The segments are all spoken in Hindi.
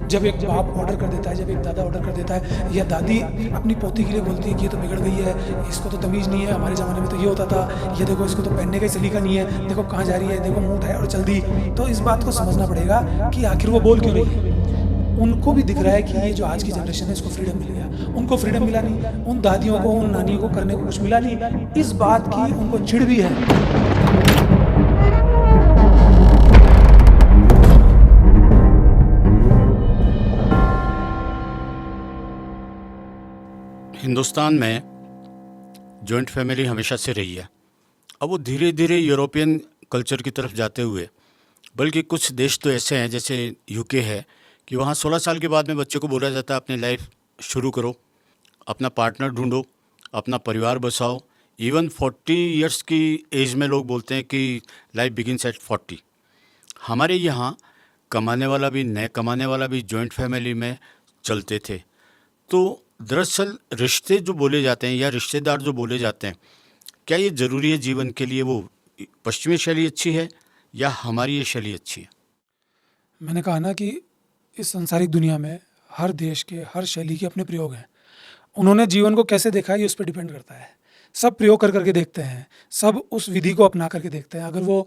जब एक बाप ऑर्डर कर देता है, जब एक दादा ऑर्डर कर देता है या दादी अपनी पोती के लिए बोलती है कि ये तो बिगड़ गई है, इसको तो तमीज़ नहीं है, हमारे ज़माने में तो ये होता था, ये देखो इसको तो पहनने का ही सलीका नहीं है, देखो कहाँ जा रही है, देखो मुँह उठाया और चल दी। तो इस बात को समझना पड़ेगा कि आखिर वो बोल क्यों रही है। उनको भी दिख रहा है कि ये जो आज की जनरेशन है इसको फ्रीडम मिल गया, उनको फ्रीडम मिला नहीं, उन दादियों को, उन नानियों को करने को कुछ मिला नहीं, इस बात की उनको चिढ़ भी है। हिंदुस्तान में जॉइंट फैमिली हमेशा से रही है। अब वो धीरे धीरे यूरोपियन कल्चर की तरफ जाते हुए, बल्कि कुछ देश तो ऐसे हैं जैसे यूके है कि वहाँ 16 साल के बाद में बच्चे को बोला जाता है अपनी लाइफ शुरू करो, अपना पार्टनर ढूंढो, अपना परिवार बसाओ। इवन 40 इयर्स की एज में लोग बोलते हैं कि लाइफ बिगिनस एट 40। हमारे यहाँ कमाने वाला भी न कमाने वाला भी जॉइंट फैमिली में चलते थे। तो दरअसल रिश्ते जो बोले जाते हैं या रिश्तेदार जो बोले जाते हैं, क्या ये ज़रूरी है जीवन के लिए? वो पश्चिमी शैली अच्छी है या हमारी ये शैली अच्छी है? मैंने कहा ना कि इस सांसारिक दुनिया में हर देश के, हर शैली के अपने प्रयोग हैं। उन्होंने जीवन को कैसे देखा है ये उस पर डिपेंड करता है। सब प्रयोग कर करके देखते हैं, सब उस विधि को अपना करके देखते हैं। अगर वो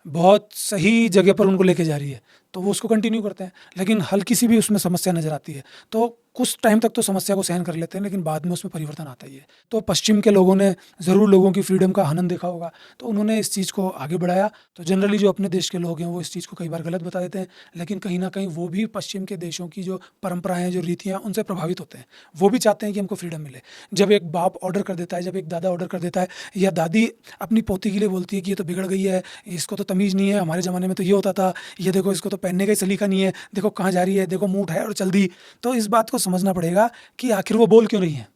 बहुत सही जगह पर उनको लेके जा रही है तो वो उसको कंटिन्यू करते हैं, लेकिन हल्की सी भी उसमें समस्या नज़र आती है तो कुछ टाइम तक तो समस्या को सहन कर लेते हैं, लेकिन बाद में उसमें परिवर्तन आता ही है। तो पश्चिम के लोगों ने ज़रूर लोगों की फ्रीडम का आनंद देखा होगा, तो उन्होंने इस चीज़ को आगे बढ़ाया। तो जनरली जो अपने देश के लोग हैं वो इस चीज़ को कई बार गलत बता देते हैं, लेकिन कहीं ना कहीं वो भी पश्चिम के देशों की जो परंपराएं, जो रीतियाँ, उनसे प्रभावित होते हैं। वो भी चाहते हैं कि हमको फ्रीडम मिले। जब एक बाप ऑर्डर कर देता है, जब एक दादा ऑर्डर कर देता है या दादी अपनी पोती के लिए बोलती है कि ये तो बिगड़ गई है, इसको तो तमीज़ नहीं है, हमारे ज़माने में तो ये होता था, ये देखो इसको तो पहनने का ही सलीका नहीं है, देखो कहाँ जा रही है, देखो मुँह उठाया और चल दी। तो इस बात को समझना पड़ेगा कि आखिर वो बोल क्यों रही है।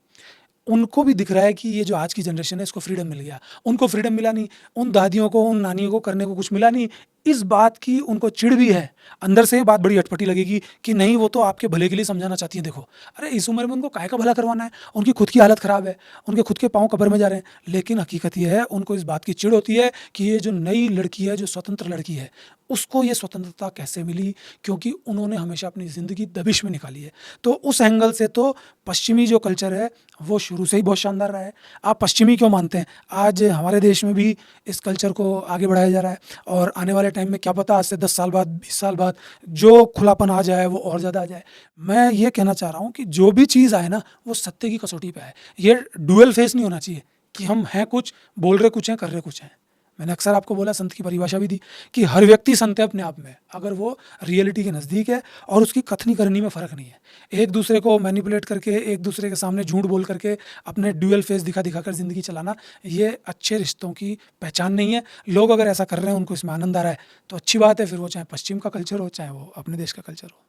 उनको भी दिख रहा है कि ये जो आज की जनरेशन है इसको फ्रीडम मिल गया, उनको फ्रीडम मिला नहीं, उन दादियों को, उन नानियों को करने को कुछ मिला नहीं, इस बात की उनको चिढ़ भी है। अंदर से ये बात बड़ी अटपटी लगेगी कि नहीं, वो तो आपके भले के लिए समझाना चाहती हैं। देखो, अरे इस उम्र में उनको काहे का भला करवाना है, उनकी खुद की हालत ख़राब है, उनके खुद के पाँव कब्र में जा रहे हैं। लेकिन हकीकत ये है, उनको इस बात की चिढ़ होती है कि ये जो नई लड़की है, जो स्वतंत्र लड़की है, उसको ये स्वतंत्रता कैसे मिली, क्योंकि उन्होंने हमेशा अपनी ज़िंदगी दबिश में निकाली है। तो उस एंगल से तो पश्चिमी जो कल्चर है वो शुरू से ही बहुत शानदार रहा है। आप पश्चिमी क्यों मानते हैं, आज हमारे देश में भी इस कल्चर को आगे बढ़ाया जा रहा है, और आने वाले टाइम में क्या पता आज से 10 साल बाद, 20 साल बाद जो खुलापन आ जाए वो और ज़्यादा आ जाए। मैं ये कहना चाह रहा हूँ कि जो भी चीज़ आए ना वो सत्य की कसौटी पे आए। ये डुअल फेस नहीं होना चाहिए कि हम हैं कुछ, बोल रहे कुछ हैं, कर रहे कुछ हैं। मैंने अक्सर आपको बोला, संत की परिभाषा भी दी कि हर व्यक्ति संत है अपने आप में, अगर वो रियलिटी के नज़दीक है और उसकी कथनी करनी में फ़र्क नहीं है। एक दूसरे को मैनिपुलेट करके, एक दूसरे के सामने झूठ बोल करके अपने ड्यूअल फेस दिखा दिखा कर ज़िंदगी चलाना, ये अच्छे रिश्तों की पहचान नहीं है। लोग अगर ऐसा कर रहे हैं, उनको इसमें आनंद आ रहा है तो अच्छी बात है, फिर वो चाहे पश्चिम का कल्चर हो, चाहे वो अपने देश का कल्चर हो।